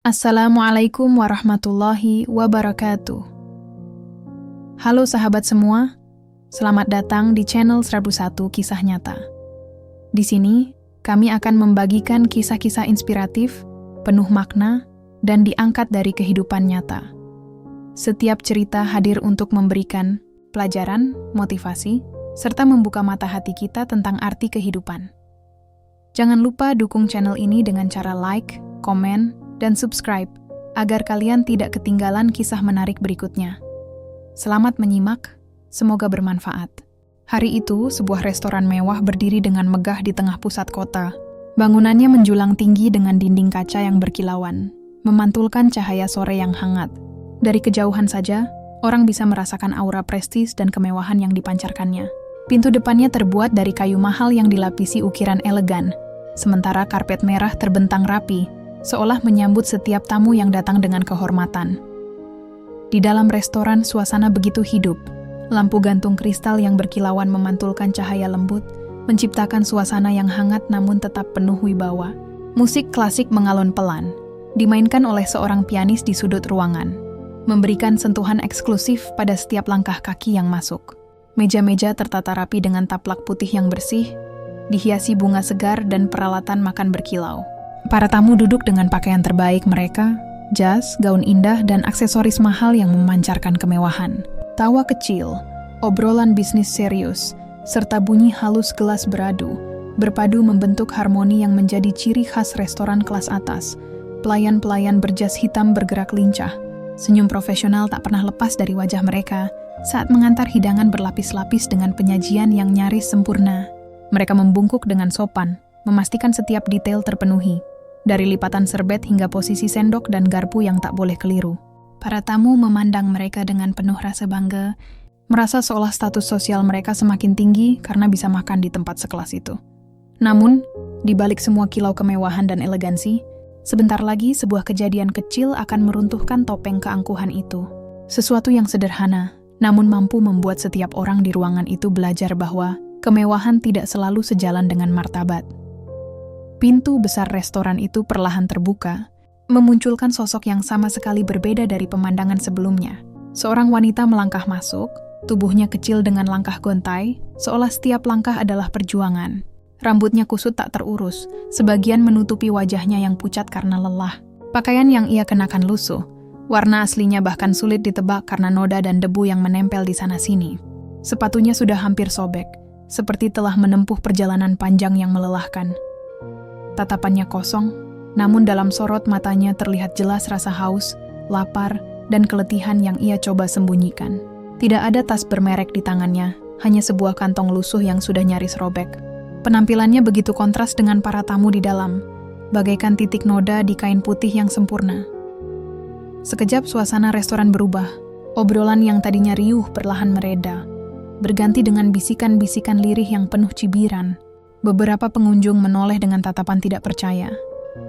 Assalamualaikum warahmatullahi wabarakatuh. Halo sahabat semua, selamat datang di channel 101 Kisah Nyata. Di sini, kami akan membagikan kisah-kisah inspiratif, penuh makna, dan diangkat dari kehidupan nyata. Setiap cerita hadir untuk memberikan pelajaran, motivasi, serta membuka mata hati kita tentang arti kehidupan. Jangan lupa dukung channel ini dengan cara like, komen, dan subscribe, agar kalian tidak ketinggalan kisah menarik berikutnya. Selamat menyimak, semoga bermanfaat. Hari itu, sebuah restoran mewah berdiri dengan megah di tengah pusat kota. Bangunannya menjulang tinggi dengan dinding kaca yang berkilauan, memantulkan cahaya sore yang hangat. Dari kejauhan saja, orang bisa merasakan aura prestis dan kemewahan yang dipancarkannya. Pintu depannya terbuat dari kayu mahal yang dilapisi ukiran elegan, sementara karpet merah terbentang rapi, seolah menyambut setiap tamu yang datang dengan kehormatan. Di dalam restoran, suasana begitu hidup. Lampu gantung kristal yang berkilauan memantulkan cahaya lembut, menciptakan suasana yang hangat namun tetap penuh wibawa. Musik klasik mengalun pelan, dimainkan oleh seorang pianis di sudut ruangan, memberikan sentuhan eksklusif pada setiap langkah kaki yang masuk. Meja-meja tertata rapi dengan taplak putih yang bersih, dihiasi bunga segar dan peralatan makan berkilau. Para tamu duduk dengan pakaian terbaik mereka, jas, gaun indah, dan aksesoris mahal yang memancarkan kemewahan. Tawa kecil, obrolan bisnis serius, serta bunyi halus gelas beradu, berpadu membentuk harmoni yang menjadi ciri khas restoran kelas atas. Pelayan-pelayan berjas hitam bergerak lincah. Senyum profesional tak pernah lepas dari wajah mereka saat mengantar hidangan berlapis-lapis dengan penyajian yang nyaris sempurna. Mereka membungkuk dengan sopan, memastikan setiap detail terpenuhi. Dari lipatan serbet hingga posisi sendok dan garpu yang tak boleh keliru. Para tamu memandang mereka dengan penuh rasa bangga, merasa seolah status sosial mereka semakin tinggi karena bisa makan di tempat sekelas itu. Namun, di balik semua kilau kemewahan dan elegansi, sebentar lagi sebuah kejadian kecil akan meruntuhkan topeng keangkuhan itu. Sesuatu yang sederhana, namun mampu membuat setiap orang di ruangan itu belajar bahwa kemewahan tidak selalu sejalan dengan martabat. Pintu besar restoran itu perlahan terbuka, memunculkan sosok yang sama sekali berbeda dari pemandangan sebelumnya. Seorang wanita melangkah masuk, tubuhnya kecil dengan langkah gontai, seolah setiap langkah adalah perjuangan. Rambutnya kusut tak terurus, sebagian menutupi wajahnya yang pucat karena lelah. Pakaian yang ia kenakan lusuh, warna aslinya bahkan sulit ditebak karena noda dan debu yang menempel di sana-sini. Sepatunya sudah hampir sobek, seperti telah menempuh perjalanan panjang yang melelahkan. Tatapannya kosong, namun dalam sorot matanya terlihat jelas rasa haus, lapar, dan keletihan yang ia coba sembunyikan. Tidak ada tas bermerek di tangannya, hanya sebuah kantong lusuh yang sudah nyaris robek. Penampilannya begitu kontras dengan para tamu di dalam, bagaikan titik noda di kain putih yang sempurna. Sekejap suasana restoran berubah, obrolan yang tadinya riuh perlahan mereda, berganti dengan bisikan-bisikan lirih yang penuh cibiran. Beberapa pengunjung menoleh dengan tatapan tidak percaya.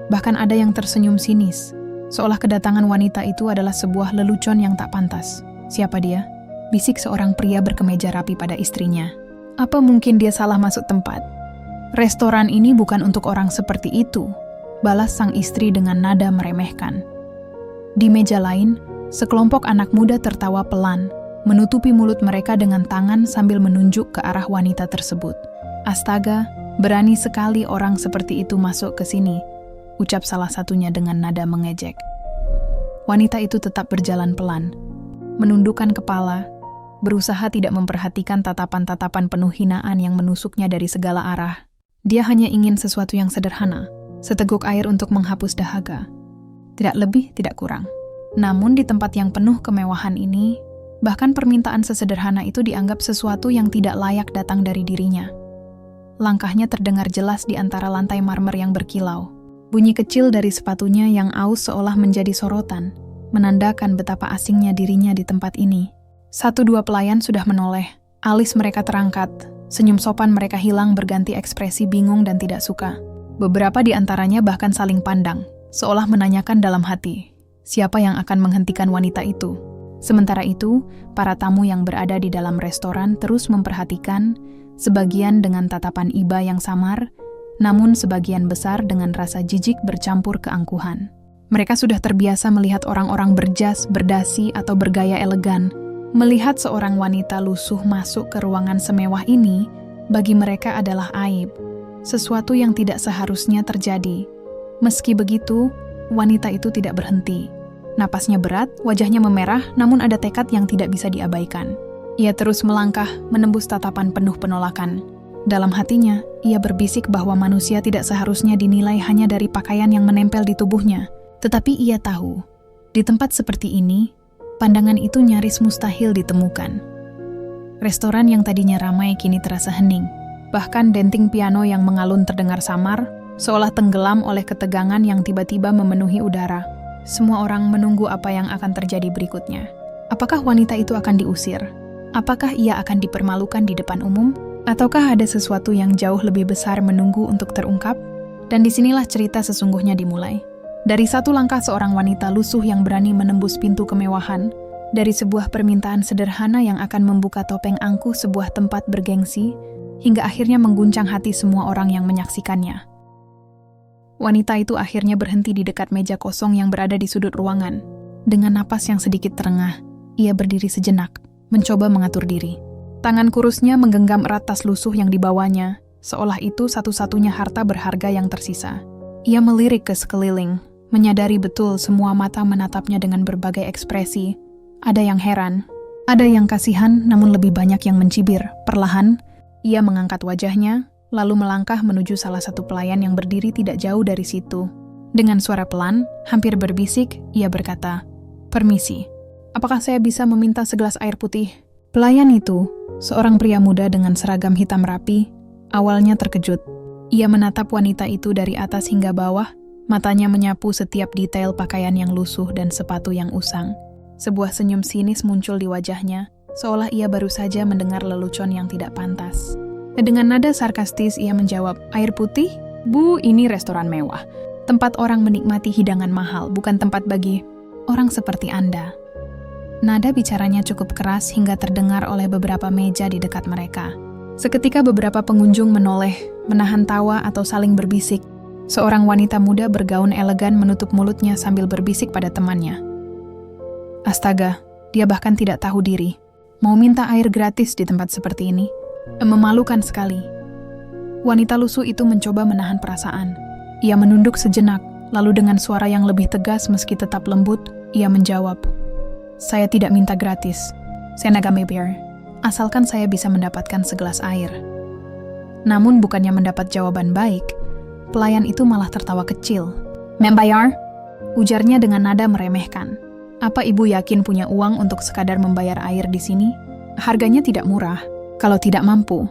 Bahkan ada yang tersenyum sinis, seolah kedatangan wanita itu adalah sebuah lelucon yang tak pantas. Siapa dia? Bisik seorang pria berkemeja rapi pada istrinya. Apa mungkin dia salah masuk tempat? Restoran ini bukan untuk orang seperti itu, balas sang istri dengan nada meremehkan. Di meja lain, sekelompok anak muda tertawa pelan, menutupi mulut mereka dengan tangan sambil menunjuk ke arah wanita tersebut. Astaga, berani sekali orang seperti itu masuk ke sini, ucap salah satunya dengan nada mengejek. Wanita itu tetap berjalan pelan, menundukkan kepala, berusaha tidak memperhatikan tatapan-tatapan penuh hinaan yang menusuknya dari segala arah. Dia hanya ingin sesuatu yang sederhana, seteguk air untuk menghapus dahaga. Tidak lebih, tidak kurang. Namun di tempat yang penuh kemewahan ini, bahkan permintaan sesederhana itu dianggap sesuatu yang tidak layak datang dari dirinya. Langkahnya terdengar jelas di antara lantai marmer yang berkilau. Bunyi kecil dari sepatunya yang aus seolah menjadi sorotan, menandakan betapa asingnya dirinya di tempat ini. Satu dua pelayan sudah menoleh, alis mereka terangkat, senyum sopan mereka hilang berganti ekspresi bingung dan tidak suka. Beberapa di antaranya bahkan saling pandang, seolah menanyakan dalam hati, siapa yang akan menghentikan wanita itu? Sementara itu, para tamu yang berada di dalam restoran terus memperhatikan, sebagian dengan tatapan iba yang samar, namun sebagian besar dengan rasa jijik bercampur keangkuhan. Mereka sudah terbiasa melihat orang-orang berjas, berdasi, atau bergaya elegan. Melihat seorang wanita lusuh masuk ke ruangan semewah ini, bagi mereka adalah aib, sesuatu yang tidak seharusnya terjadi. Meski begitu, wanita itu tidak berhenti. Napasnya berat, wajahnya memerah, namun ada tekad yang tidak bisa diabaikan. Ia terus melangkah, menembus tatapan penuh penolakan. Dalam hatinya, ia berbisik bahwa manusia tidak seharusnya dinilai hanya dari pakaian yang menempel di tubuhnya. Tetapi ia tahu, di tempat seperti ini, pandangan itu nyaris mustahil ditemukan. Restoran yang tadinya ramai kini terasa hening. Bahkan denting piano yang mengalun terdengar samar, seolah tenggelam oleh ketegangan yang tiba-tiba memenuhi udara. Semua orang menunggu apa yang akan terjadi berikutnya. Apakah wanita itu akan diusir? Apakah ia akan dipermalukan di depan umum? Ataukah ada sesuatu yang jauh lebih besar menunggu untuk terungkap? Dan disinilah cerita sesungguhnya dimulai. Dari satu langkah seorang wanita lusuh yang berani menembus pintu kemewahan, dari sebuah permintaan sederhana yang akan membuka topeng angkuh sebuah tempat bergengsi, hingga akhirnya mengguncang hati semua orang yang menyaksikannya. Wanita itu akhirnya berhenti di dekat meja kosong yang berada di sudut ruangan. Dengan napas yang sedikit terengah, ia berdiri sejenak, mencoba mengatur diri. Tangan kurusnya menggenggam erat tas lusuh yang dibawanya, seolah itu satu-satunya harta berharga yang tersisa. Ia melirik ke sekeliling, menyadari betul semua mata menatapnya dengan berbagai ekspresi. Ada yang heran, ada yang kasihan, namun lebih banyak yang mencibir. Perlahan, ia mengangkat wajahnya, lalu melangkah menuju salah satu pelayan yang berdiri tidak jauh dari situ. Dengan suara pelan, hampir berbisik, ia berkata, "Permisi, apakah saya bisa meminta segelas air putih?" Pelayan itu, seorang pria muda dengan seragam hitam rapi, awalnya terkejut. Ia menatap wanita itu dari atas hingga bawah, matanya menyapu setiap detail pakaian yang lusuh dan sepatu yang usang. Sebuah senyum sinis muncul di wajahnya, seolah ia baru saja mendengar lelucon yang tidak pantas. Dengan nada sarkastis ia menjawab, "Air putih? Bu, ini restoran mewah. Tempat orang menikmati hidangan mahal, bukan tempat bagi orang seperti Anda." Nada bicaranya cukup keras hingga terdengar oleh beberapa meja di dekat mereka. Seketika beberapa pengunjung menoleh, menahan tawa atau saling berbisik. Seorang wanita muda bergaun elegan menutup mulutnya sambil berbisik pada temannya. Astaga, dia bahkan tidak tahu diri. Mau minta air gratis di tempat seperti ini? Memalukan sekali. Wanita lusuh itu mencoba menahan perasaan. Ia menunduk sejenak, lalu dengan suara yang lebih tegas meski tetap lembut, ia menjawab, "Saya tidak minta gratis. Saya Nagame Bear. Asalkan saya bisa mendapatkan segelas air." Namun bukannya mendapat jawaban baik, pelayan itu malah tertawa kecil. "Membayar?" ujarnya dengan nada meremehkan. "Apa ibu yakin punya uang untuk sekadar membayar air di sini? Harganya tidak murah. Kalau tidak mampu,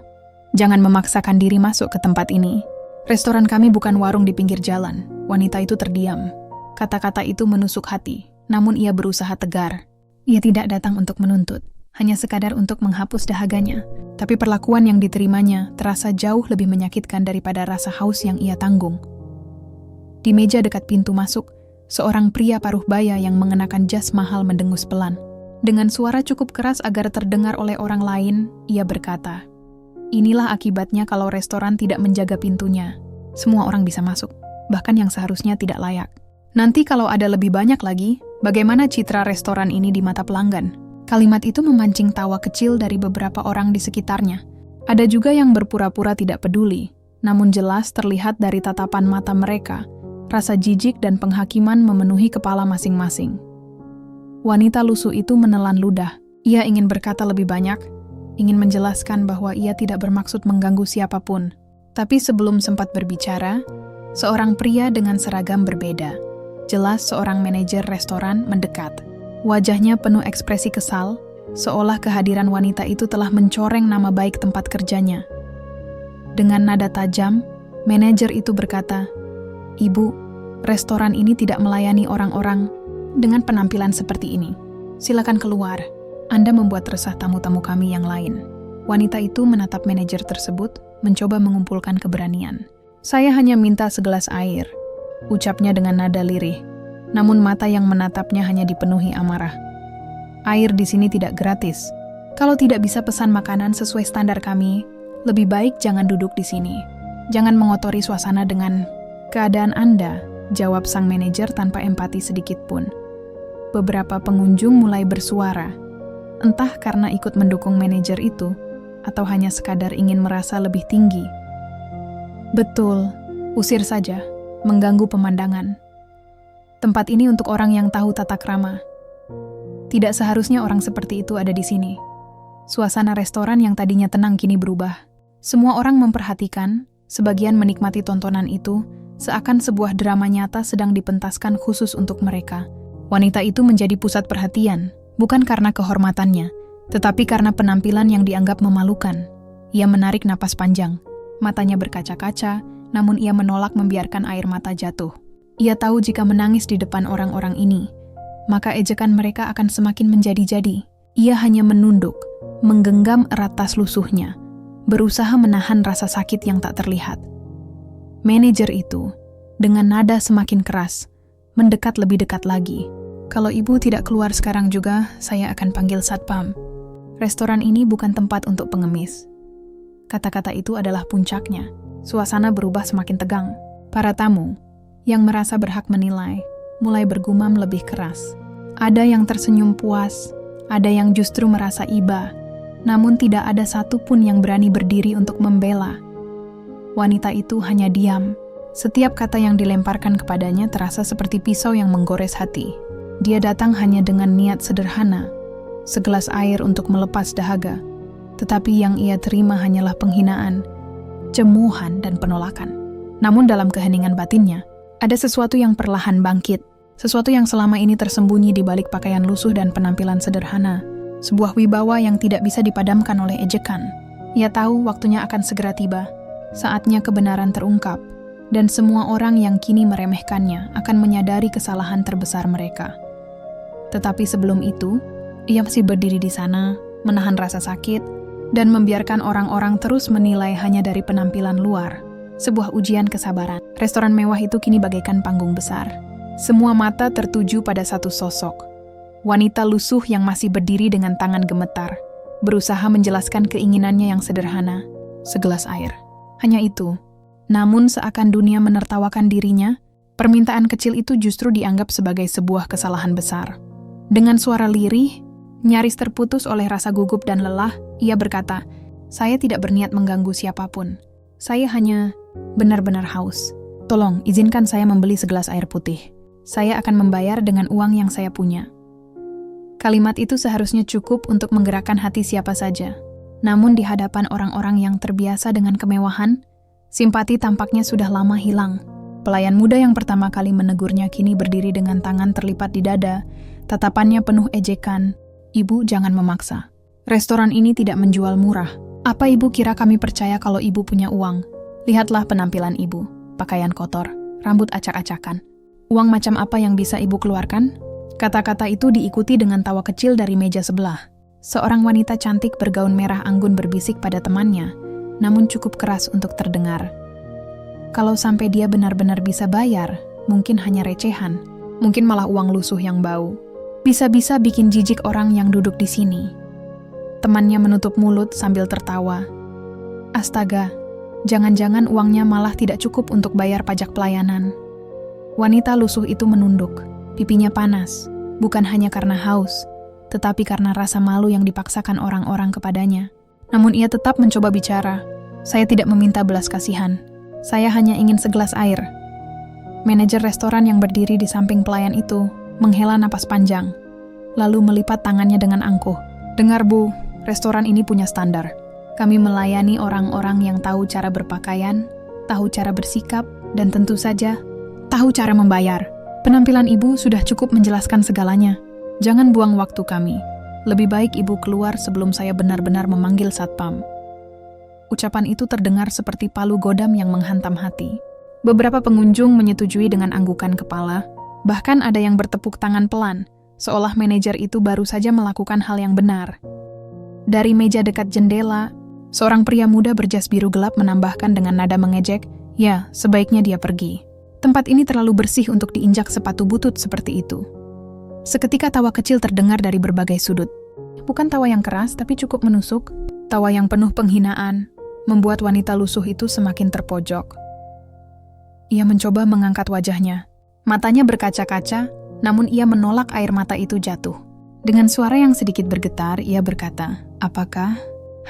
jangan memaksakan diri masuk ke tempat ini. Restoran kami bukan warung di pinggir jalan." Wanita itu terdiam. Kata-kata itu menusuk hati, namun ia berusaha tegar. Ia tidak datang untuk menuntut, hanya sekadar untuk menghapus dahaganya. Tapi perlakuan yang diterimanya terasa jauh lebih menyakitkan daripada rasa haus yang ia tanggung. Di meja dekat pintu masuk, seorang pria paruh baya yang mengenakan jas mahal mendengus pelan. Dengan suara cukup keras agar terdengar oleh orang lain, ia berkata, "Inilah akibatnya kalau restoran tidak menjaga pintunya. Semua orang bisa masuk, bahkan yang seharusnya tidak layak. Nanti kalau ada lebih banyak lagi, bagaimana citra restoran ini di mata pelanggan?" Kalimat itu memancing tawa kecil dari beberapa orang di sekitarnya. Ada juga yang berpura-pura tidak peduli, namun jelas terlihat dari tatapan mata mereka, rasa jijik dan penghakiman memenuhi kepala masing-masing. Wanita lusuh itu menelan ludah. Ia ingin berkata lebih banyak, ingin menjelaskan bahwa ia tidak bermaksud mengganggu siapapun. Tapi sebelum sempat berbicara, seorang pria dengan seragam berbeda, jelas seorang manajer restoran, mendekat. Wajahnya penuh ekspresi kesal, seolah kehadiran wanita itu telah mencoreng nama baik tempat kerjanya. Dengan nada tajam, manajer itu berkata, "Ibu, restoran ini tidak melayani orang-orang dengan penampilan seperti ini. Silakan keluar. Anda membuat resah tamu-tamu kami yang lain." Wanita itu menatap manajer tersebut, mencoba mengumpulkan keberanian. "Saya hanya minta segelas air," ucapnya dengan nada lirih. Namun mata yang menatapnya hanya dipenuhi amarah. "Air di sini tidak gratis. Kalau tidak bisa pesan makanan sesuai standar kami, lebih baik jangan duduk di sini. Jangan mengotori suasana dengan keadaan Anda." jawab sang manajer tanpa empati sedikit pun. Beberapa pengunjung mulai bersuara, entah karena ikut mendukung manajer itu, atau hanya sekadar ingin merasa lebih tinggi. Betul, usir saja, mengganggu pemandangan. Tempat ini untuk orang yang tahu tata krama. Tidak seharusnya orang seperti itu ada di sini. Suasana restoran yang tadinya tenang kini berubah. Semua orang memperhatikan, sebagian menikmati tontonan itu, seakan sebuah drama nyata sedang dipentaskan khusus untuk mereka. Wanita itu menjadi pusat perhatian, bukan karena kehormatannya, tetapi karena penampilan yang dianggap memalukan. Ia menarik napas panjang, matanya berkaca-kaca, namun ia menolak membiarkan air mata jatuh. Ia tahu jika menangis di depan orang-orang ini, maka ejekan mereka akan semakin menjadi-jadi. Ia hanya menunduk, menggenggam erat tas lusuhnya, berusaha menahan rasa sakit yang tak terlihat. Manajer itu, dengan nada semakin keras, mendekat lebih dekat lagi. Kalau ibu tidak keluar sekarang juga, saya akan panggil satpam. Restoran ini bukan tempat untuk pengemis. Kata-kata itu adalah puncaknya. Suasana berubah semakin tegang. Para tamu, yang merasa berhak menilai, mulai bergumam lebih keras. Ada yang tersenyum puas, ada yang justru merasa iba, namun tidak ada satupun yang berani berdiri untuk membela. Wanita itu hanya diam. Setiap kata yang dilemparkan kepadanya terasa seperti pisau yang menggores hati. Dia datang hanya dengan niat sederhana, segelas air untuk melepas dahaga, tetapi yang ia terima hanyalah penghinaan, cemuhan, dan penolakan. Namun dalam keheningan batinnya, ada sesuatu yang perlahan bangkit, sesuatu yang selama ini tersembunyi di balik pakaian lusuh dan penampilan sederhana, sebuah wibawa yang tidak bisa dipadamkan oleh ejekan. Ia tahu waktunya akan segera tiba, saatnya kebenaran terungkap, dan semua orang yang kini meremehkannya akan menyadari kesalahan terbesar mereka. Tetapi sebelum itu, ia masih berdiri di sana, menahan rasa sakit, dan membiarkan orang-orang terus menilai hanya dari penampilan luar. Sebuah ujian kesabaran. Restoran mewah itu kini bagaikan panggung besar. Semua mata tertuju pada satu sosok. Wanita lusuh yang masih berdiri dengan tangan gemetar, berusaha menjelaskan keinginannya yang sederhana, segelas air. Hanya itu. Namun seakan dunia menertawakan dirinya, permintaan kecil itu justru dianggap sebagai sebuah kesalahan besar. Dengan suara lirih, nyaris terputus oleh rasa gugup dan lelah, ia berkata, "Saya tidak berniat mengganggu siapapun. Saya hanya benar-benar haus. Tolong, izinkan saya membeli segelas air putih. Saya akan membayar dengan uang yang saya punya." Kalimat itu seharusnya cukup untuk menggerakkan hati siapa saja. Namun di hadapan orang-orang yang terbiasa dengan kemewahan, simpati tampaknya sudah lama hilang. Pelayan muda yang pertama kali menegurnya kini berdiri dengan tangan terlipat di dada, tatapannya penuh ejekan. "Ibu, jangan memaksa. Restoran ini tidak menjual murah. Apa ibu kira kami percaya kalau ibu punya uang? Lihatlah penampilan ibu, pakaian kotor, rambut acak-acakan. Uang macam apa yang bisa ibu keluarkan?" Kata-kata itu diikuti dengan tawa kecil dari meja sebelah. Seorang wanita cantik bergaun merah anggun berbisik pada temannya, namun cukup keras untuk terdengar. Kalau sampai dia benar-benar bisa bayar, mungkin hanya recehan, mungkin malah uang lusuh yang bau. Bisa-bisa bikin jijik orang yang duduk di sini. Temannya menutup mulut sambil tertawa. Astaga, jangan-jangan uangnya malah tidak cukup untuk bayar pajak pelayanan. Wanita lusuh itu menunduk, pipinya panas, bukan hanya karena haus, tetapi karena rasa malu yang dipaksakan orang-orang kepadanya. Namun ia tetap mencoba bicara. "Saya tidak meminta belas kasihan. Saya hanya ingin segelas air." Manajer restoran yang berdiri di samping pelayan itu menghela napas panjang, lalu melipat tangannya dengan angkuh. "Dengar Bu, restoran ini punya standar. Kami melayani orang-orang yang tahu cara berpakaian, tahu cara bersikap, dan tentu saja, tahu cara membayar. Penampilan ibu sudah cukup menjelaskan segalanya. Jangan buang waktu kami. Lebih baik ibu keluar sebelum saya benar-benar memanggil satpam." Ucapan itu terdengar seperti palu godam yang menghantam hati. Beberapa pengunjung menyetujui dengan anggukan kepala, bahkan ada yang bertepuk tangan pelan, seolah manajer itu baru saja melakukan hal yang benar. Dari meja dekat jendela, seorang pria muda berjas biru gelap menambahkan dengan nada mengejek, "Ya, sebaiknya dia pergi. Tempat ini terlalu bersih untuk diinjak sepatu butut seperti itu." Seketika tawa kecil terdengar dari berbagai sudut. Bukan tawa yang keras, tapi cukup menusuk. Tawa yang penuh penghinaan, membuat wanita lusuh itu semakin terpojok. Ia mencoba mengangkat wajahnya, Matanya berkaca-kaca, namun ia menolak air mata itu jatuh. Dengan suara yang sedikit bergetar, ia berkata, "Apakah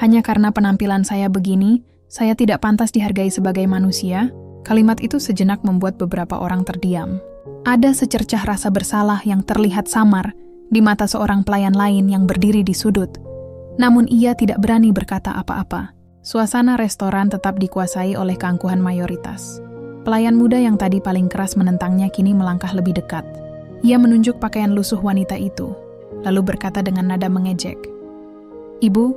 hanya karena penampilan saya begini, saya tidak pantas dihargai sebagai manusia?" Kalimat itu sejenak membuat beberapa orang terdiam. Ada secercah rasa bersalah yang terlihat samar di mata seorang pelayan lain yang berdiri di sudut. Namun ia tidak berani berkata apa-apa. Suasana restoran tetap dikuasai oleh keangkuhan mayoritas. Pelayan muda yang tadi paling keras menentangnya kini melangkah lebih dekat. Ia menunjuk pakaian lusuh wanita itu, lalu berkata dengan nada mengejek, "Ibu,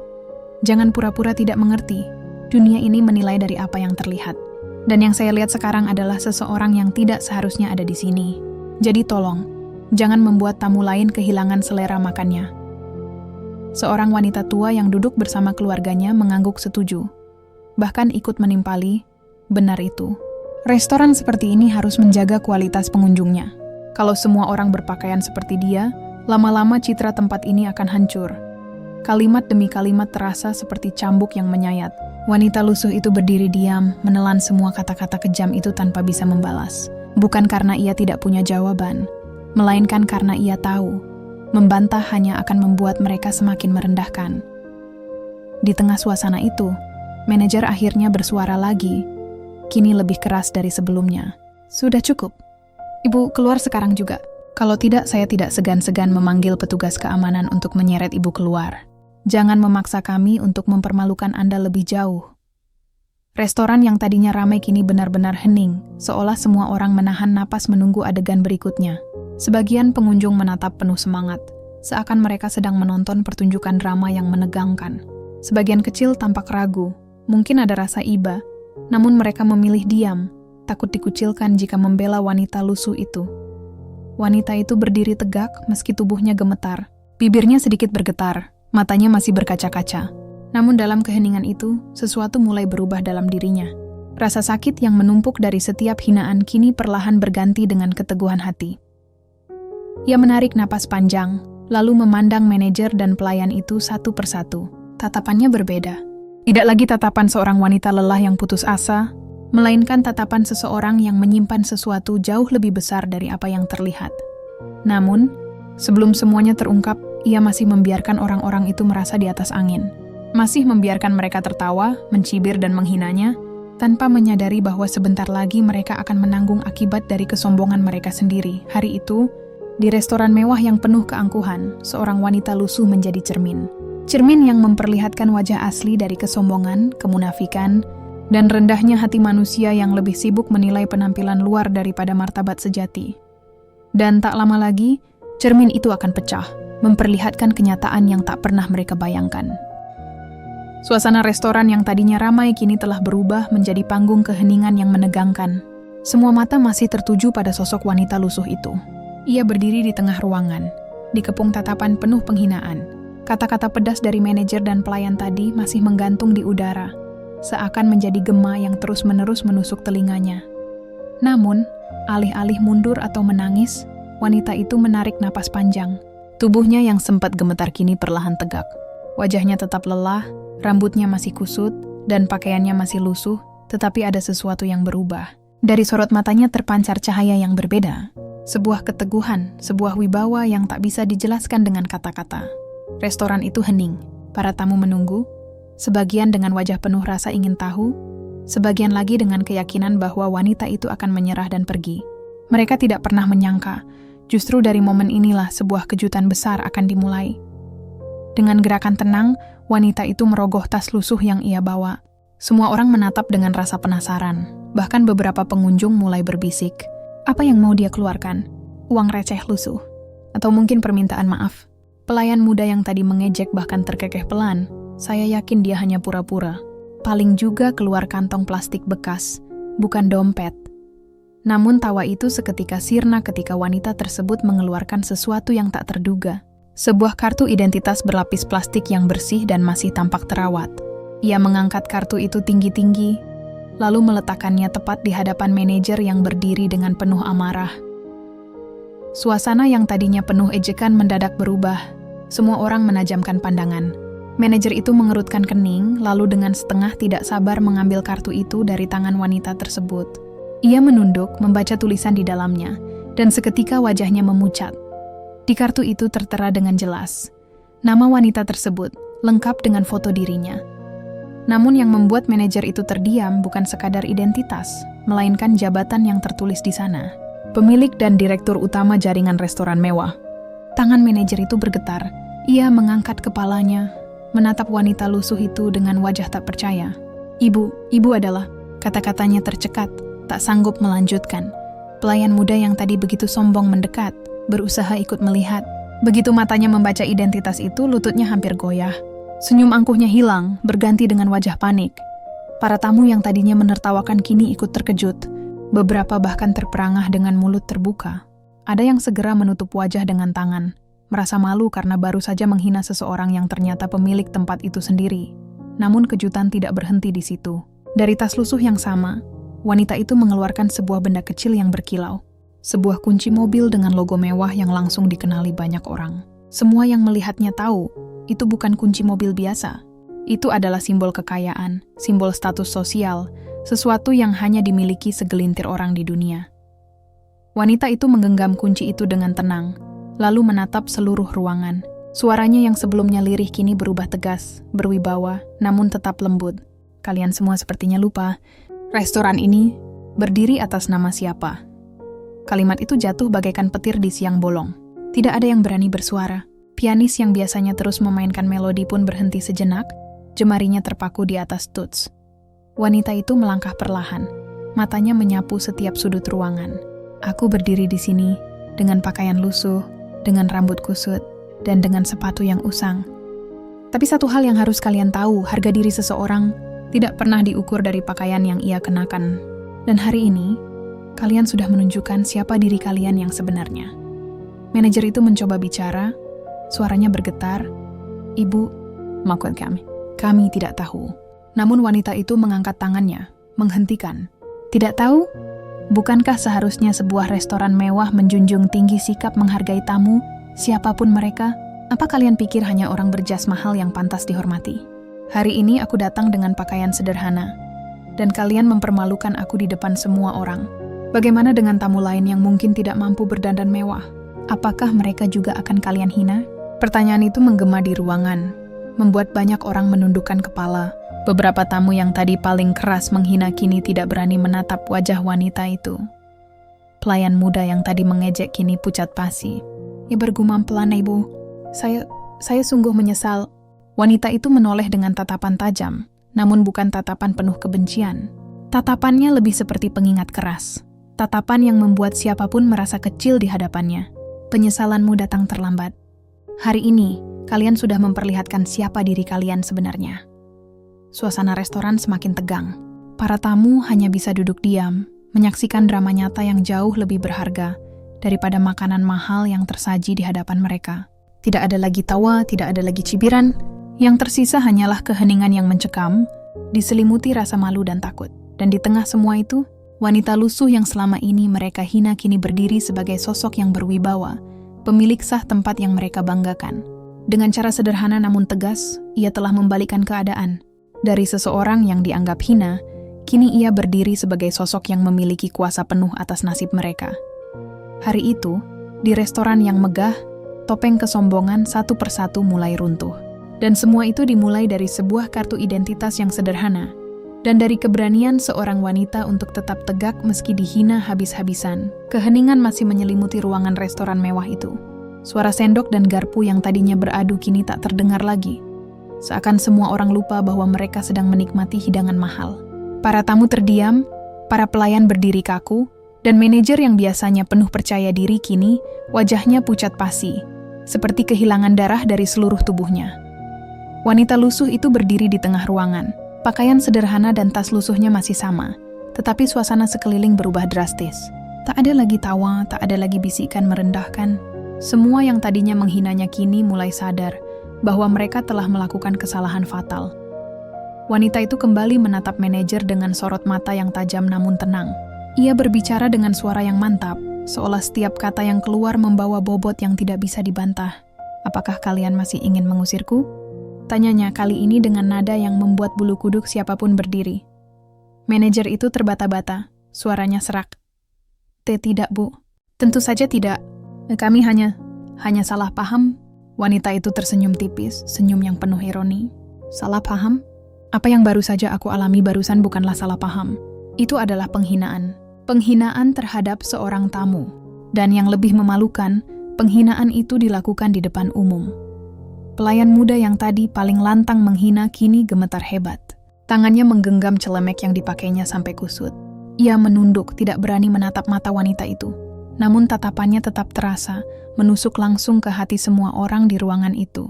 jangan pura-pura tidak mengerti. Dunia ini menilai dari apa yang terlihat. Dan yang saya lihat sekarang adalah seseorang yang tidak seharusnya ada di sini. Jadi tolong, jangan membuat tamu lain kehilangan selera makannya." Seorang wanita tua yang duduk bersama keluarganya mengangguk setuju. Bahkan ikut menimpali, "Benar itu. Restoran seperti ini harus menjaga kualitas pengunjungnya. Kalau semua orang berpakaian seperti dia, lama-lama citra tempat ini akan hancur." Kalimat demi kalimat terasa seperti cambuk yang menyayat. Wanita lusuh itu berdiri diam, menelan semua kata-kata kejam itu tanpa bisa membalas. Bukan karena ia tidak punya jawaban, melainkan karena ia tahu, membantah hanya akan membuat mereka semakin merendahkan. Di tengah suasana itu, manajer akhirnya bersuara lagi, kini lebih keras dari sebelumnya. "Sudah cukup. Ibu keluar sekarang juga. Kalau tidak, saya tidak segan-segan memanggil petugas keamanan untuk menyeret ibu keluar. Jangan memaksa kami untuk mempermalukan Anda lebih jauh." Restoran yang tadinya ramai kini benar-benar hening, seolah semua orang menahan napas menunggu adegan berikutnya. Sebagian pengunjung menatap penuh semangat, seakan mereka sedang menonton pertunjukan drama yang menegangkan. Sebagian kecil tampak ragu, mungkin ada rasa iba, namun mereka memilih diam, takut dikucilkan jika membela wanita lusuh itu. Wanita itu berdiri tegak meski tubuhnya gemetar, bibirnya sedikit bergetar, matanya masih berkaca-kaca. Namun dalam keheningan itu, sesuatu mulai berubah dalam dirinya. Rasa sakit yang menumpuk dari setiap hinaan kini perlahan berganti dengan keteguhan hati. Ia menarik napas panjang, lalu memandang manajer dan pelayan itu satu persatu. Tatapannya berbeda. Tidak lagi tatapan seorang wanita lelah yang putus asa, melainkan tatapan seseorang yang menyimpan sesuatu jauh lebih besar dari apa yang terlihat. Namun, sebelum semuanya terungkap, ia masih membiarkan orang-orang itu merasa di atas angin. Masih membiarkan mereka tertawa, mencibir dan menghinanya, tanpa menyadari bahwa sebentar lagi mereka akan menanggung akibat dari kesombongan mereka sendiri. Hari itu, di restoran mewah yang penuh keangkuhan, seorang wanita lusuh menjadi cermin. Cermin yang memperlihatkan wajah asli dari kesombongan, kemunafikan, dan rendahnya hati manusia yang lebih sibuk menilai penampilan luar daripada martabat sejati. Dan tak lama lagi, cermin itu akan pecah, memperlihatkan kenyataan yang tak pernah mereka bayangkan. Suasana restoran yang tadinya ramai kini telah berubah menjadi panggung keheningan yang menegangkan. Semua mata masih tertuju pada sosok wanita lusuh itu. Ia berdiri di tengah ruangan, dikepung tatapan penuh penghinaan. Kata-kata pedas dari manajer dan pelayan tadi masih menggantung di udara, seakan menjadi gema yang terus-menerus menusuk telinganya. Namun, alih-alih mundur atau menangis, wanita itu menarik napas panjang. Tubuhnya yang sempat gemetar kini perlahan tegak. Wajahnya tetap lelah, rambutnya masih kusut, dan pakaiannya masih lusuh, tetapi ada sesuatu yang berubah. Dari sorot matanya terpancar cahaya yang berbeda. Sebuah keteguhan, sebuah wibawa yang tak bisa dijelaskan dengan kata-kata. Restoran itu hening. Para tamu menunggu, sebagian dengan wajah penuh rasa ingin tahu, sebagian lagi dengan keyakinan bahwa wanita itu akan menyerah dan pergi. Mereka tidak pernah menyangka, justru dari momen inilah sebuah kejutan besar akan dimulai. Dengan gerakan tenang, wanita itu merogoh tas lusuh yang ia bawa. Semua orang menatap dengan rasa penasaran. Bahkan beberapa pengunjung mulai berbisik. Apa yang mau dia keluarkan? Uang receh lusuh? Atau mungkin permintaan maaf? Pelayan muda yang tadi mengejek bahkan terkekeh pelan. Saya yakin dia hanya pura-pura. Paling juga keluar kantong plastik bekas, bukan dompet. Namun tawa itu seketika sirna ketika wanita tersebut mengeluarkan sesuatu yang tak terduga. Sebuah kartu identitas berlapis plastik yang bersih dan masih tampak terawat. Ia mengangkat kartu itu tinggi-tinggi, lalu meletakkannya tepat di hadapan manajer yang berdiri dengan penuh amarah. Suasana yang tadinya penuh ejekan mendadak berubah. Semua orang menajamkan pandangan. Manajer itu mengerutkan kening, lalu dengan setengah tidak sabar mengambil kartu itu dari tangan wanita tersebut. Ia menunduk, membaca tulisan di dalamnya. dan seketika wajahnya memucat. Di kartu itu tertera dengan jelas nama wanita tersebut, lengkap dengan foto dirinya. Namun yang membuat manajer itu terdiam bukan sekadar identitas, melainkan jabatan yang tertulis di sana. Pemilik dan direktur utama jaringan restoran mewah. Tangan manajer itu bergetar. Ia mengangkat kepalanya, menatap wanita lusuh itu dengan wajah tak percaya. Ibu adalah, kata-katanya tercekat, tak sanggup melanjutkan. Pelayan muda yang tadi begitu sombong mendekat, berusaha ikut melihat. Begitu matanya membaca identitas itu, lututnya hampir goyah. Senyum angkuhnya hilang, berganti dengan wajah panik. Para tamu yang tadinya menertawakan kini ikut terkejut. Beberapa bahkan terperangah dengan mulut terbuka. Ada yang segera menutup wajah dengan tangan, merasa malu karena baru saja menghina seseorang yang ternyata pemilik tempat itu sendiri. Namun kejutan tidak berhenti di situ. Dari tas lusuh yang sama, wanita itu mengeluarkan sebuah benda kecil yang berkilau. Sebuah kunci mobil dengan logo mewah yang langsung dikenali banyak orang. Semua yang melihatnya tahu, itu bukan kunci mobil biasa. Itu adalah simbol kekayaan, simbol status sosial, sesuatu yang hanya dimiliki segelintir orang di dunia. Wanita itu menggenggam kunci itu dengan tenang, lalu menatap seluruh ruangan. Suaranya yang sebelumnya lirih kini berubah tegas, berwibawa, namun tetap lembut. Kalian semua sepertinya lupa, restoran ini berdiri atas nama siapa? Kalimat itu jatuh bagaikan petir di siang bolong. Tidak ada yang berani bersuara. Pianis yang biasanya terus memainkan melodi pun berhenti sejenak, jemarinya terpaku di atas tuts. Wanita itu melangkah perlahan, matanya menyapu setiap sudut ruangan. Aku berdiri di sini, dengan pakaian lusuh, dengan rambut kusut, dan dengan sepatu yang usang. Tapi satu hal yang harus kalian tahu, harga diri seseorang tidak pernah diukur dari pakaian yang ia kenakan. Dan hari ini, kalian sudah menunjukkan siapa diri kalian yang sebenarnya. Manajer itu mencoba bicara, suaranya bergetar. Ibu, maksud kami tidak tahu. Namun wanita itu mengangkat tangannya, menghentikan. Tidak tahu? Bukankah seharusnya sebuah restoran mewah menjunjung tinggi sikap menghargai tamu, siapapun mereka? Apa kalian pikir hanya orang berjas mahal yang pantas dihormati? Hari ini aku datang dengan pakaian sederhana, dan kalian mempermalukan aku di depan semua orang. Bagaimana dengan tamu lain yang mungkin tidak mampu berdandan mewah? Apakah mereka juga akan kalian hina? Pertanyaan itu menggema di ruangan, membuat banyak orang menundukkan kepala. Beberapa tamu yang tadi paling keras menghina kini tidak berani menatap wajah wanita itu. Pelayan muda yang tadi mengejek kini pucat pasi. Ia bergumam pelan, Ibu. Saya sungguh menyesal. Wanita itu menoleh dengan tatapan tajam, namun bukan tatapan penuh kebencian. Tatapannya lebih seperti pengingat keras. Tatapan yang membuat siapapun merasa kecil di hadapannya. Penyesalanmu datang terlambat. Hari ini, kalian sudah memperlihatkan siapa diri kalian sebenarnya. Suasana restoran semakin tegang. Para tamu hanya bisa duduk diam, menyaksikan drama nyata yang jauh lebih berharga daripada makanan mahal yang tersaji di hadapan mereka. Tidak ada lagi tawa, tidak ada lagi cibiran. Yang tersisa hanyalah keheningan yang mencekam, diselimuti rasa malu dan takut. Dan di tengah semua itu, wanita lusuh yang selama ini mereka hina kini berdiri sebagai sosok yang berwibawa, pemilik sah tempat yang mereka banggakan. Dengan cara sederhana namun tegas, ia telah membalikkan keadaan. Dari seseorang yang dianggap hina, kini ia berdiri sebagai sosok yang memiliki kuasa penuh atas nasib mereka. Hari itu, di restoran yang megah, topeng kesombongan satu persatu mulai runtuh. Dan semua itu dimulai dari sebuah kartu identitas yang sederhana, dan dari keberanian seorang wanita untuk tetap tegak meski dihina habis-habisan. Keheningan masih menyelimuti ruangan restoran mewah itu. Suara sendok dan garpu yang tadinya beradu kini tak terdengar lagi. Seakan semua orang lupa bahwa mereka sedang menikmati hidangan mahal. Para tamu terdiam, para pelayan berdiri kaku, dan manajer yang biasanya penuh percaya diri kini wajahnya pucat pasi, seperti kehilangan darah dari seluruh tubuhnya. Wanita lusuh itu berdiri di tengah ruangan. Pakaian sederhana dan tas lusuhnya masih sama, tetapi suasana sekeliling berubah drastis. Tak ada lagi tawa, tak ada lagi bisikan merendahkan. Semua yang tadinya menghinanya kini mulai sadar bahwa mereka telah melakukan kesalahan fatal. Wanita itu kembali menatap manajer dengan sorot mata yang tajam namun tenang. Ia berbicara dengan suara yang mantap, seolah setiap kata yang keluar membawa bobot yang tidak bisa dibantah. Apakah kalian masih ingin mengusirku? Tanyanya kali ini dengan nada yang membuat bulu kuduk siapapun berdiri. Manajer itu terbata-bata, suaranya serak. Tidak, Bu. Tentu saja tidak. Kami hanya salah paham. Wanita itu tersenyum tipis, senyum yang penuh ironi. Salah paham? Apa yang baru saja aku alami barusan bukanlah salah paham. Itu adalah penghinaan. Penghinaan terhadap seorang tamu. Dan yang lebih memalukan, penghinaan itu dilakukan di depan umum. Pelayan muda yang tadi paling lantang menghina kini gemetar hebat. Tangannya menggenggam celemek yang dipakainya sampai kusut. Ia menunduk, tidak berani menatap mata wanita itu. Namun tatapannya tetap terasa, menusuk langsung ke hati semua orang di ruangan itu.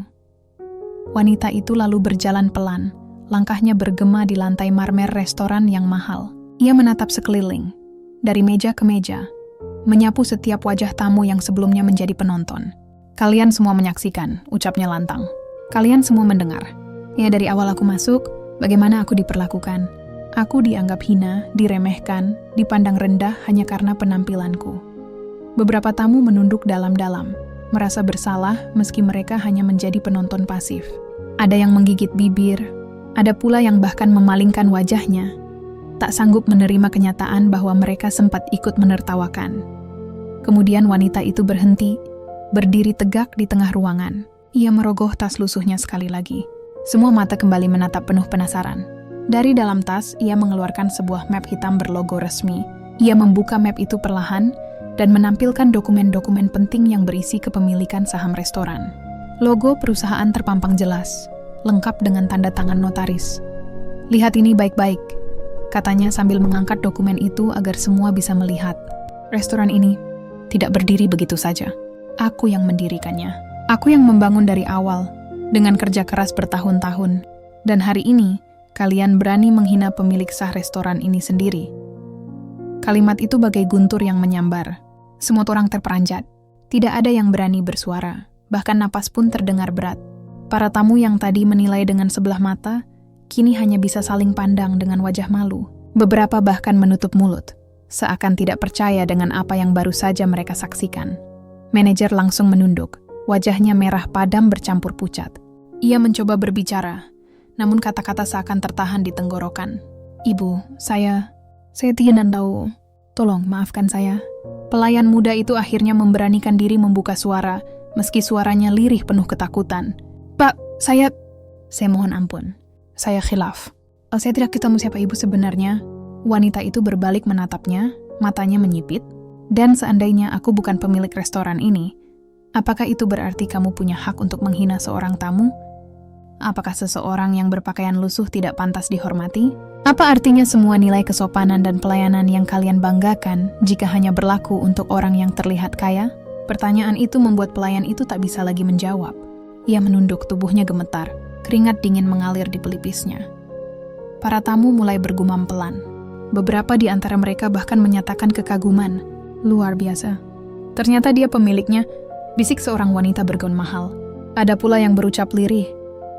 Wanita itu lalu berjalan pelan, langkahnya bergema di lantai marmer restoran yang mahal. Ia menatap sekeliling, dari meja ke meja, menyapu setiap wajah tamu yang sebelumnya menjadi penonton. Kalian semua menyaksikan, ucapnya lantang. Kalian semua mendengar. Ya, dari awal aku masuk, bagaimana aku diperlakukan. Aku dianggap hina, diremehkan, dipandang rendah hanya karena penampilanku. Beberapa tamu menunduk dalam-dalam, merasa bersalah meski mereka hanya menjadi penonton pasif. Ada yang menggigit bibir, ada pula yang bahkan memalingkan wajahnya, tak sanggup menerima kenyataan bahwa mereka sempat ikut menertawakan. Kemudian wanita itu berhenti, berdiri tegak di tengah ruangan. Ia merogoh tas lusuhnya sekali lagi. Semua mata kembali menatap penuh penasaran. Dari dalam tas, ia mengeluarkan sebuah map hitam berlogo resmi. Ia membuka map itu perlahan dan menampilkan dokumen-dokumen penting yang berisi kepemilikan saham restoran. Logo perusahaan terpampang jelas, lengkap dengan tanda tangan notaris. Lihat ini baik-baik, katanya sambil mengangkat dokumen itu agar semua bisa melihat. Restoran ini tidak berdiri begitu saja. Aku yang mendirikannya. Aku yang membangun dari awal, dengan kerja keras bertahun-tahun. Dan hari ini, kalian berani menghina pemilik sah restoran ini sendiri. Kalimat itu bagai guntur yang menyambar. Semua orang terperanjat. Tidak ada yang berani bersuara. Bahkan napas pun terdengar berat. Para tamu yang tadi menilai dengan sebelah mata, kini hanya bisa saling pandang dengan wajah malu. Beberapa bahkan menutup mulut, seakan tidak percaya dengan apa yang baru saja mereka saksikan. Manajer langsung menunduk. Wajahnya merah padam bercampur pucat. Ia mencoba berbicara, namun kata-kata seakan tertahan di tenggorokan. Ibu, saya tidak tahu. Tolong maafkan saya. Pelayan muda itu akhirnya memberanikan diri membuka suara, meski suaranya lirih penuh ketakutan. Pak, saya mohon ampun. Saya khilaf. Saya tidak ketemu siapa ibu sebenarnya. Wanita itu berbalik menatapnya, matanya menyipit. Dan seandainya aku bukan pemilik restoran ini, apakah itu berarti kamu punya hak untuk menghina seorang tamu? Apakah seseorang yang berpakaian lusuh tidak pantas dihormati? Apa artinya semua nilai kesopanan dan pelayanan yang kalian banggakan jika hanya berlaku untuk orang yang terlihat kaya? Pertanyaan itu membuat pelayan itu tak bisa lagi menjawab. Ia menunduk, tubuhnya gemetar, keringat dingin mengalir di pelipisnya. Para tamu mulai bergumam pelan. Beberapa di antara mereka bahkan menyatakan kekaguman. Luar biasa. Ternyata dia pemiliknya, bisik seorang wanita bergaun mahal. Ada pula yang berucap lirih.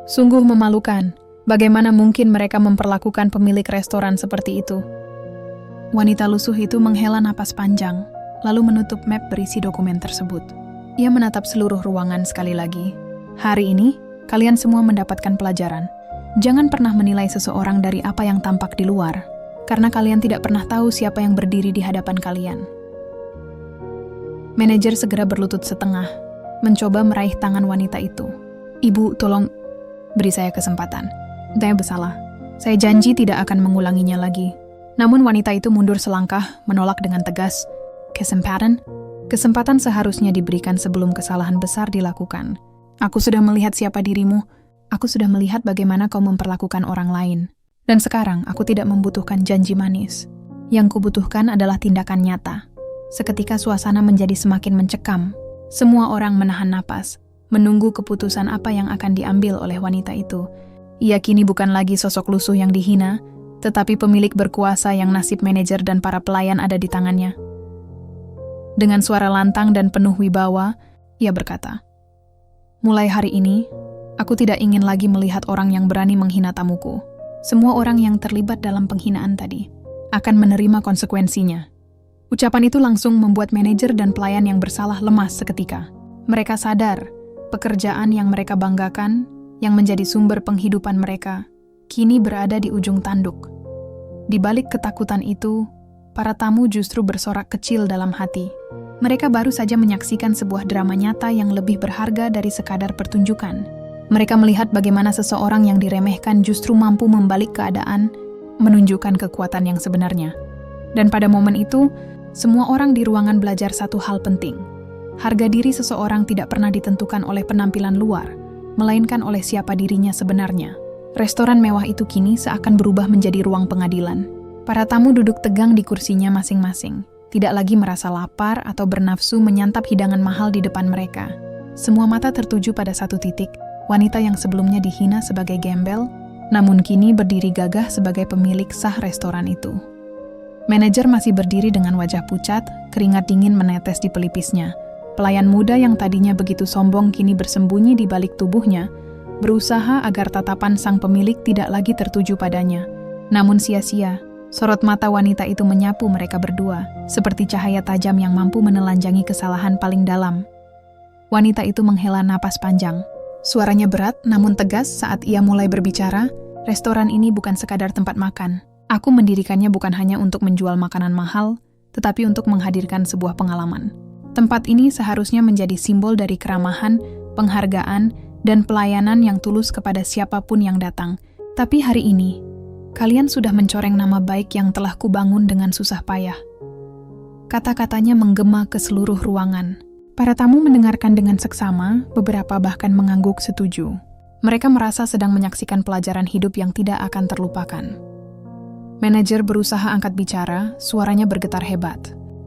Sungguh memalukan, bagaimana mungkin mereka memperlakukan pemilik restoran seperti itu. Wanita lusuh itu menghela napas panjang, lalu menutup map berisi dokumen tersebut. Ia menatap seluruh ruangan sekali lagi. Hari ini, kalian semua mendapatkan pelajaran. Jangan pernah menilai seseorang dari apa yang tampak di luar, karena kalian tidak pernah tahu siapa yang berdiri di hadapan kalian. Manajer segera berlutut setengah, mencoba meraih tangan wanita itu. Ibu, tolong beri saya kesempatan. Saya bersalah. Saya janji tidak akan mengulanginya lagi. Namun wanita itu mundur selangkah, menolak dengan tegas. Kesempatan? Kesempatan seharusnya diberikan sebelum kesalahan besar dilakukan. Aku sudah melihat siapa dirimu. Aku sudah melihat bagaimana kau memperlakukan orang lain. Dan sekarang aku tidak membutuhkan janji manis. Yang kubutuhkan adalah tindakan nyata. Seketika suasana menjadi semakin mencekam. Semua orang menahan napas, menunggu keputusan apa yang akan diambil oleh wanita itu. Ia kini bukan lagi sosok lusuh yang dihina, tetapi pemilik berkuasa yang nasib manajer dan para pelayan ada di tangannya. Dengan suara lantang dan penuh wibawa, ia berkata, "Mulai hari ini, aku tidak ingin lagi melihat orang yang berani menghina tamuku. Semua orang yang terlibat dalam penghinaan tadi akan menerima konsekuensinya." Ucapan itu langsung membuat manajer dan pelayan yang bersalah lemas seketika. Mereka sadar, pekerjaan yang mereka banggakan, yang menjadi sumber penghidupan mereka, kini berada di ujung tanduk. Di balik ketakutan itu, para tamu justru bersorak kecil dalam hati. Mereka baru saja menyaksikan sebuah drama nyata yang lebih berharga dari sekadar pertunjukan. Mereka melihat bagaimana seseorang yang diremehkan justru mampu membalik keadaan, menunjukkan kekuatan yang sebenarnya. Dan pada momen itu, semua orang di ruangan belajar satu hal penting. Harga diri seseorang tidak pernah ditentukan oleh penampilan luar, melainkan oleh siapa dirinya sebenarnya. Restoran mewah itu kini seakan berubah menjadi ruang pengadilan. Para tamu duduk tegang di kursinya masing-masing, tidak lagi merasa lapar atau bernafsu menyantap hidangan mahal di depan mereka. Semua mata tertuju pada satu titik, wanita yang sebelumnya dihina sebagai gembel, namun kini berdiri gagah sebagai pemilik sah restoran itu. Manajer masih berdiri dengan wajah pucat, keringat dingin menetes di pelipisnya. Pelayan muda yang tadinya begitu sombong kini bersembunyi di balik tubuhnya, berusaha agar tatapan sang pemilik tidak lagi tertuju padanya. Namun sia-sia, sorot mata wanita itu menyapu mereka berdua, seperti cahaya tajam yang mampu menelanjangi kesalahan paling dalam. Wanita itu menghela napas panjang. Suaranya berat namun tegas saat ia mulai berbicara, restoran ini bukan sekadar tempat makan. Aku mendirikannya bukan hanya untuk menjual makanan mahal, tetapi untuk menghadirkan sebuah pengalaman. Tempat ini seharusnya menjadi simbol dari keramahan, penghargaan, dan pelayanan yang tulus kepada siapapun yang datang. Tapi hari ini, kalian sudah mencoreng nama baik yang telah kubangun dengan susah payah. Kata-katanya menggema ke seluruh ruangan. Para tamu mendengarkan dengan seksama, beberapa bahkan mengangguk setuju. Mereka merasa sedang menyaksikan pelajaran hidup yang tidak akan terlupakan. Manajer berusaha angkat bicara, suaranya bergetar hebat.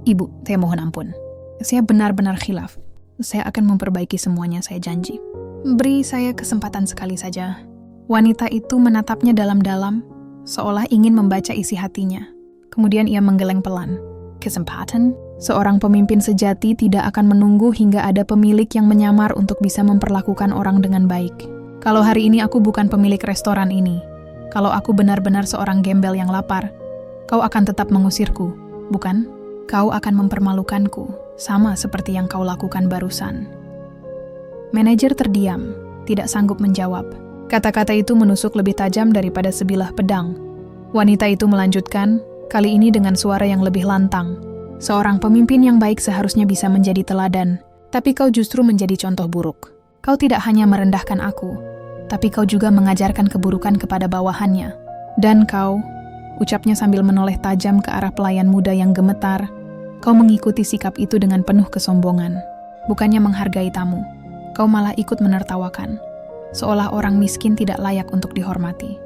Ibu, saya mohon ampun. Saya benar-benar khilaf. Saya akan memperbaiki semuanya, saya janji. Beri saya kesempatan sekali saja. Wanita itu menatapnya dalam-dalam, seolah ingin membaca isi hatinya. Kemudian ia menggeleng pelan. Kesempatan? Seorang pemimpin sejati tidak akan menunggu hingga ada pemilik yang menyamar untuk bisa memperlakukan orang dengan baik. Kalau hari ini aku bukan pemilik restoran ini, kalau aku benar-benar seorang gembel yang lapar, kau akan tetap mengusirku, bukan? Kau akan mempermalukanku, sama seperti yang kau lakukan barusan. Manajer terdiam, tidak sanggup menjawab. Kata-kata itu menusuk lebih tajam daripada sebilah pedang. Wanita itu melanjutkan, kali ini dengan suara yang lebih lantang. Seorang pemimpin yang baik seharusnya bisa menjadi teladan, tapi kau justru menjadi contoh buruk. Kau tidak hanya merendahkan aku, tapi kau juga mengajarkan keburukan kepada bawahannya. Dan kau, ucapnya sambil menoleh tajam ke arah pelayan muda yang gemetar, kau mengikuti sikap itu dengan penuh kesombongan. Bukannya menghargai tamu, kau malah ikut menertawakan, seolah orang miskin tidak layak untuk dihormati.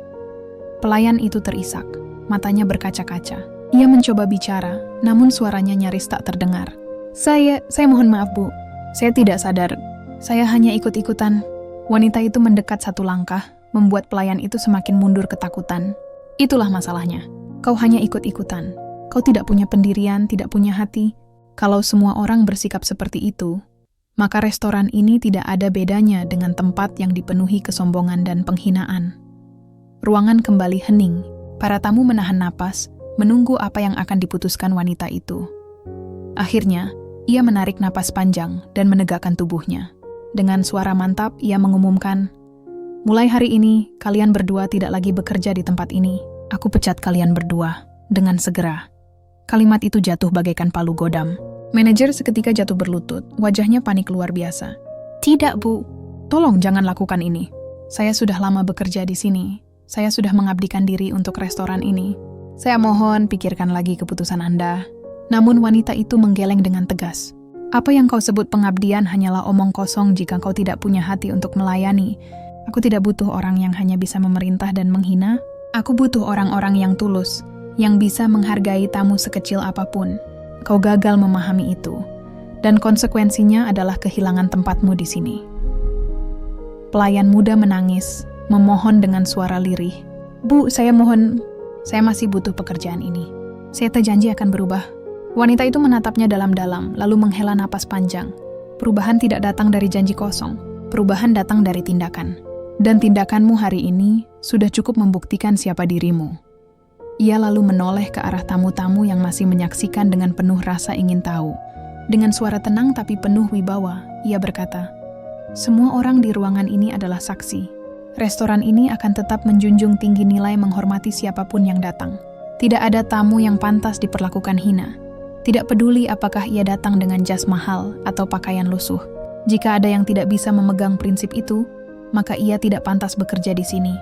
Pelayan itu terisak, matanya berkaca-kaca. Ia mencoba bicara, namun suaranya nyaris tak terdengar. Saya mohon maaf, Bu. Saya tidak sadar. Saya hanya ikut-ikutan. Wanita itu mendekat satu langkah, membuat pelayan itu semakin mundur ketakutan. Itulah masalahnya. Kau hanya ikut-ikutan. Kau tidak punya pendirian, tidak punya hati. Kalau semua orang bersikap seperti itu, maka restoran ini tidak ada bedanya dengan tempat yang dipenuhi kesombongan dan penghinaan. Ruangan kembali hening. Para tamu menahan napas, menunggu apa yang akan diputuskan wanita itu. Akhirnya, ia menarik napas panjang dan menegakkan tubuhnya. Dengan suara mantap, ia mengumumkan, mulai hari ini, kalian berdua tidak lagi bekerja di tempat ini. Aku pecat kalian berdua, dengan segera. Kalimat itu jatuh bagaikan palu godam. Manajer seketika jatuh berlutut, wajahnya panik luar biasa. Tidak, Bu. Tolong jangan lakukan ini. Saya sudah lama bekerja di sini. Saya sudah mengabdikan diri untuk restoran ini. Saya mohon pikirkan lagi keputusan Anda. Namun wanita itu menggeleng dengan tegas. Apa yang kau sebut pengabdian hanyalah omong kosong jika kau tidak punya hati untuk melayani. Aku tidak butuh orang yang hanya bisa memerintah dan menghina. Aku butuh orang-orang yang tulus, yang bisa menghargai tamu sekecil apapun. Kau gagal memahami itu, dan konsekuensinya adalah kehilangan tempatmu di sini. Pelayan muda menangis, memohon dengan suara lirih. Bu, saya mohon, saya masih butuh pekerjaan ini. Saya janji akan berubah. Wanita itu menatapnya dalam-dalam, lalu menghela napas panjang. Perubahan tidak datang dari janji kosong, perubahan datang dari tindakan. Dan tindakanmu hari ini sudah cukup membuktikan siapa dirimu. Ia lalu menoleh ke arah tamu-tamu yang masih menyaksikan dengan penuh rasa ingin tahu. Dengan suara tenang tapi penuh wibawa, ia berkata, semua orang di ruangan ini adalah saksi. Restoran ini akan tetap menjunjung tinggi nilai menghormati siapapun yang datang. Tidak ada tamu yang pantas diperlakukan hina. Tidak peduli apakah ia datang dengan jas mahal atau pakaian lusuh. Jika ada yang tidak bisa memegang prinsip itu, maka ia tidak pantas bekerja di sini.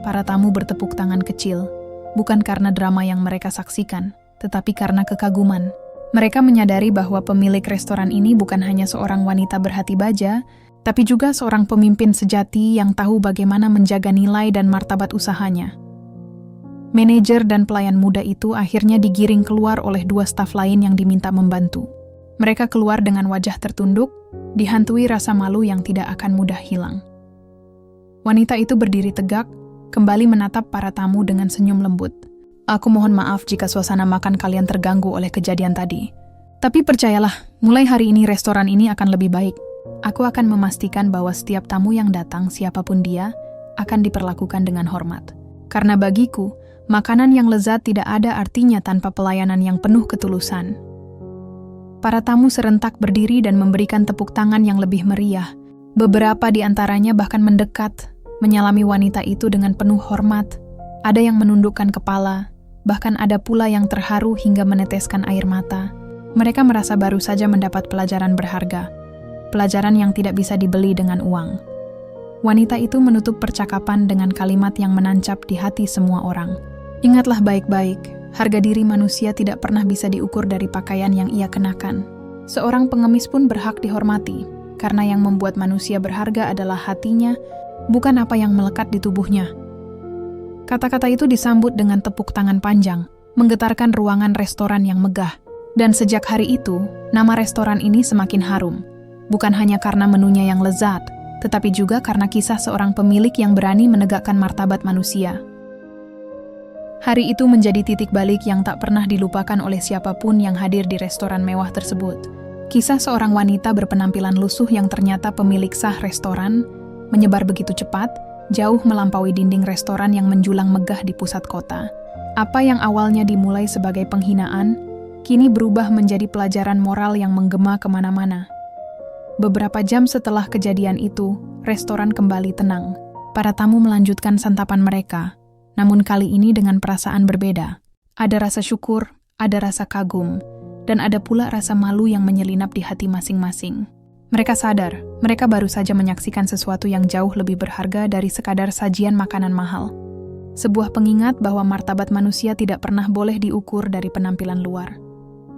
Para tamu bertepuk tangan kecil, bukan karena drama yang mereka saksikan, tetapi karena kekaguman. Mereka menyadari bahwa pemilik restoran ini bukan hanya seorang wanita berhati baja, tapi juga seorang pemimpin sejati yang tahu bagaimana menjaga nilai dan martabat usahanya. Manajer dan pelayan muda itu akhirnya digiring keluar oleh 2 staf lain yang diminta membantu. Mereka keluar dengan wajah tertunduk, dihantui rasa malu yang tidak akan mudah hilang. Wanita itu berdiri tegak, kembali menatap para tamu dengan senyum lembut. Aku mohon maaf jika suasana makan kalian terganggu oleh kejadian tadi. Tapi percayalah, mulai hari ini restoran ini akan lebih baik. Aku akan memastikan bahwa setiap tamu yang datang, siapapun dia, akan diperlakukan dengan hormat. Karena bagiku, makanan yang lezat tidak ada artinya tanpa pelayanan yang penuh ketulusan. Para tamu serentak berdiri dan memberikan tepuk tangan yang lebih meriah. Beberapa di antaranya bahkan mendekat, menyalami wanita itu dengan penuh hormat. Ada yang menundukkan kepala, bahkan ada pula yang terharu hingga meneteskan air mata. Mereka merasa baru saja mendapat pelajaran berharga. Pelajaran yang tidak bisa dibeli dengan uang. Wanita itu menutup percakapan dengan kalimat yang menancap di hati semua orang. Ingatlah baik-baik, harga diri manusia tidak pernah bisa diukur dari pakaian yang ia kenakan. Seorang pengemis pun berhak dihormati, karena yang membuat manusia berharga adalah hatinya, bukan apa yang melekat di tubuhnya. Kata-kata itu disambut dengan tepuk tangan panjang, menggetarkan ruangan restoran yang megah. Dan sejak hari itu, nama restoran ini semakin harum. Bukan hanya karena menunya yang lezat, tetapi juga karena kisah seorang pemilik yang berani menegakkan martabat manusia. Hari itu menjadi titik balik yang tak pernah dilupakan oleh siapapun yang hadir di restoran mewah tersebut. Kisah seorang wanita berpenampilan lusuh yang ternyata pemilik sah restoran, menyebar begitu cepat, jauh melampaui dinding restoran yang menjulang megah di pusat kota. Apa yang awalnya dimulai sebagai penghinaan, kini berubah menjadi pelajaran moral yang menggema kemana-mana. Beberapa jam setelah kejadian itu, restoran kembali tenang. Para tamu melanjutkan santapan mereka, namun kali ini dengan perasaan berbeda. Ada rasa syukur, ada rasa kagum, dan ada pula rasa malu yang menyelinap di hati masing-masing. Mereka sadar, mereka baru saja menyaksikan sesuatu yang jauh lebih berharga dari sekadar sajian makanan mahal. Sebuah pengingat bahwa martabat manusia tidak pernah boleh diukur dari penampilan luar.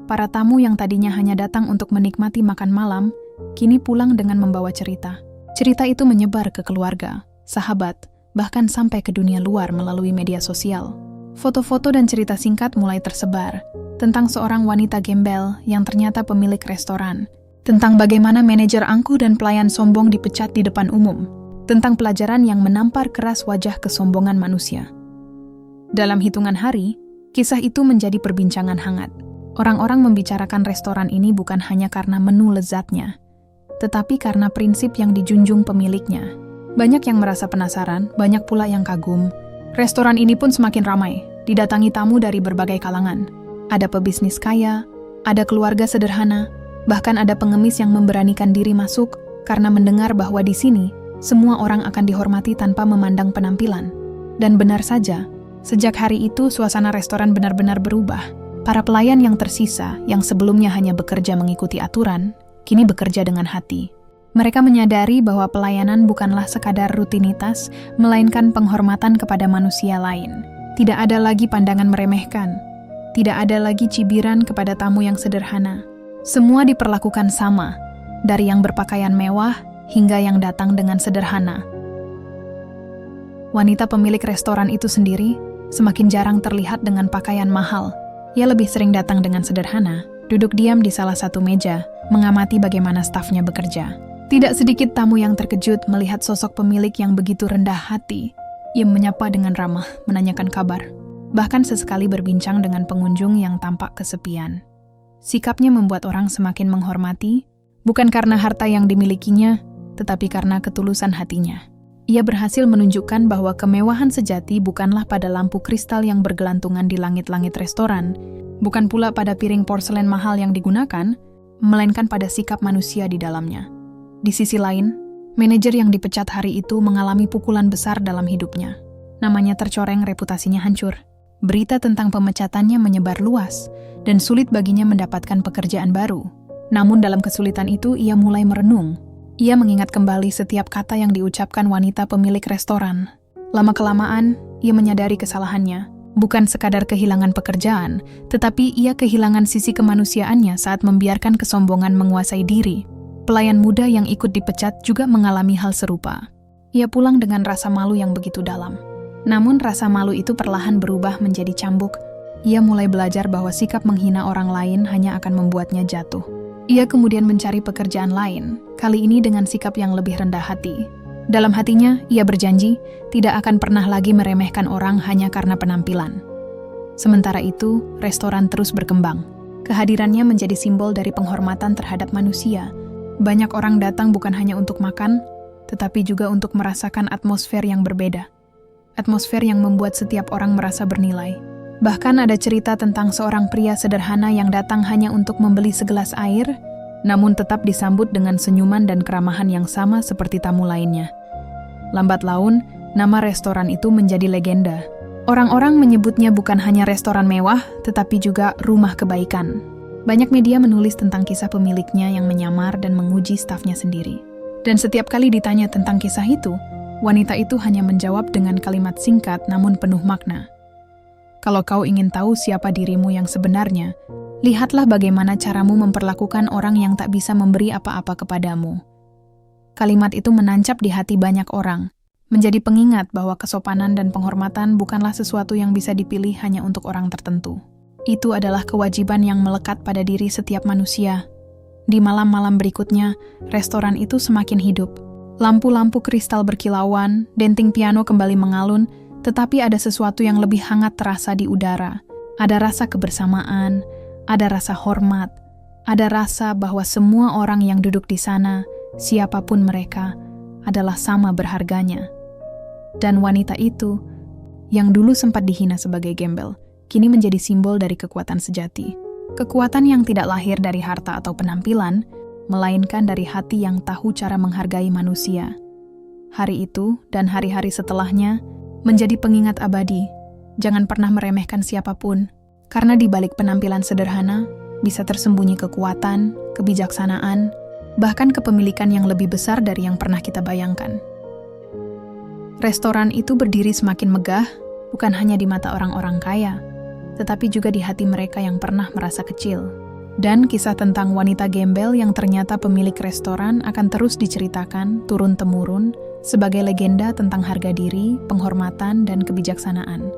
Para tamu yang tadinya hanya datang untuk menikmati makan malam, kini pulang dengan membawa cerita. Cerita itu menyebar ke keluarga, sahabat, bahkan sampai ke dunia luar melalui media sosial. Foto-foto dan cerita singkat mulai tersebar, tentang seorang wanita gembel yang ternyata pemilik restoran, tentang bagaimana manajer angkuh dan pelayan sombong dipecat di depan umum, tentang pelajaran yang menampar keras wajah kesombongan manusia. Dalam hitungan hari, kisah itu menjadi perbincangan hangat. Orang-orang membicarakan restoran ini bukan hanya karena menu lezatnya, tetapi karena prinsip yang dijunjung pemiliknya. Banyak yang merasa penasaran, banyak pula yang kagum. Restoran ini pun semakin ramai, didatangi tamu dari berbagai kalangan. Ada pebisnis kaya, ada keluarga sederhana, bahkan ada pengemis yang memberanikan diri masuk karena mendengar bahwa di sini semua orang akan dihormati tanpa memandang penampilan. Dan benar saja, sejak hari itu suasana restoran benar-benar berubah. Para pelayan yang tersisa, yang sebelumnya hanya bekerja mengikuti aturan, kini bekerja dengan hati. Mereka menyadari bahwa pelayanan bukanlah sekadar rutinitas, melainkan penghormatan kepada manusia lain. Tidak ada lagi pandangan meremehkan, tidak ada lagi cibiran kepada tamu yang sederhana. Semua diperlakukan sama, dari yang berpakaian mewah hingga yang datang dengan sederhana. Wanita pemilik restoran itu sendiri semakin jarang terlihat dengan pakaian mahal. Ia lebih sering datang dengan sederhana, duduk diam di salah satu meja, mengamati bagaimana stafnya bekerja. Tidak sedikit tamu yang terkejut melihat sosok pemilik yang begitu rendah hati. Ia menyapa dengan ramah, menanyakan kabar. Bahkan sesekali berbincang dengan pengunjung yang tampak kesepian. Sikapnya membuat orang semakin menghormati, bukan karena harta yang dimilikinya, tetapi karena ketulusan hatinya. Ia berhasil menunjukkan bahwa kemewahan sejati bukanlah pada lampu kristal yang bergelantungan di langit-langit restoran, bukan pula pada piring porselen mahal yang digunakan, melainkan pada sikap manusia di dalamnya. Di sisi lain, manajer yang dipecat hari itu mengalami pukulan besar dalam hidupnya. Namanya tercoreng, reputasinya hancur. berita tentang pemecatannya menyebar luas, dan sulit baginya mendapatkan pekerjaan baru. Namun dalam kesulitan itu ia mulai merenung. Ia mengingat kembali setiap kata yang diucapkan wanita pemilik restoran. Lama-kelamaan, ia menyadari kesalahannya. Bukan sekadar kehilangan pekerjaan, tetapi ia kehilangan sisi kemanusiaannya saat membiarkan kesombongan menguasai diri. Pelayan muda yang ikut dipecat juga mengalami hal serupa. Ia pulang dengan rasa malu yang begitu dalam. Namun rasa malu itu perlahan berubah menjadi cambuk. Ia mulai belajar bahwa sikap menghina orang lain hanya akan membuatnya jatuh. Ia kemudian mencari pekerjaan lain, kali ini dengan sikap yang lebih rendah hati. Dalam hatinya, ia berjanji tidak akan pernah lagi meremehkan orang hanya karena penampilan. Sementara itu, restoran terus berkembang. Kehadirannya menjadi simbol dari penghormatan terhadap manusia. Banyak orang datang bukan hanya untuk makan, tetapi juga untuk merasakan atmosfer yang berbeda. Atmosfer yang membuat setiap orang merasa bernilai. Bahkan ada cerita tentang seorang pria sederhana yang datang hanya untuk membeli segelas air, namun tetap disambut dengan senyuman dan keramahan yang sama seperti tamu lainnya. Lambat laun, nama restoran itu menjadi legenda. Orang-orang menyebutnya bukan hanya restoran mewah, tetapi juga rumah kebaikan. Banyak media menulis tentang kisah pemiliknya yang menyamar dan menguji stafnya sendiri. Dan setiap kali ditanya tentang kisah itu, wanita itu hanya menjawab dengan kalimat singkat namun penuh makna. Kalau kau ingin tahu siapa dirimu yang sebenarnya, lihatlah bagaimana caramu memperlakukan orang yang tak bisa memberi apa-apa kepadamu. Kalimat itu menancap di hati banyak orang, menjadi pengingat bahwa kesopanan dan penghormatan bukanlah sesuatu yang bisa dipilih hanya untuk orang tertentu. Itu adalah kewajiban yang melekat pada diri setiap manusia. Di malam-malam berikutnya, restoran itu semakin hidup. Lampu-lampu kristal berkilauan, denting piano kembali mengalun, tetapi ada sesuatu yang lebih hangat terasa di udara. Ada rasa kebersamaan, ada rasa hormat, ada rasa bahwa semua orang yang duduk di sana, siapapun mereka, adalah sama berharganya. Dan wanita itu, yang dulu sempat dihina sebagai gembel, kini menjadi simbol dari kekuatan sejati. Kekuatan yang tidak lahir dari harta atau penampilan, melainkan dari hati yang tahu cara menghargai manusia. Hari itu dan hari-hari setelahnya menjadi pengingat abadi. Jangan pernah meremehkan siapapun, karena di balik penampilan sederhana bisa tersembunyi kekuatan, kebijaksanaan, bahkan kepemilikan yang lebih besar dari yang pernah kita bayangkan. Restoran itu berdiri semakin megah, bukan hanya di mata orang-orang kaya, tetapi juga di hati mereka yang pernah merasa kecil. Dan kisah tentang wanita gembel yang ternyata pemilik restoran akan terus diceritakan turun-temurun sebagai legenda tentang harga diri, penghormatan, dan kebijaksanaan.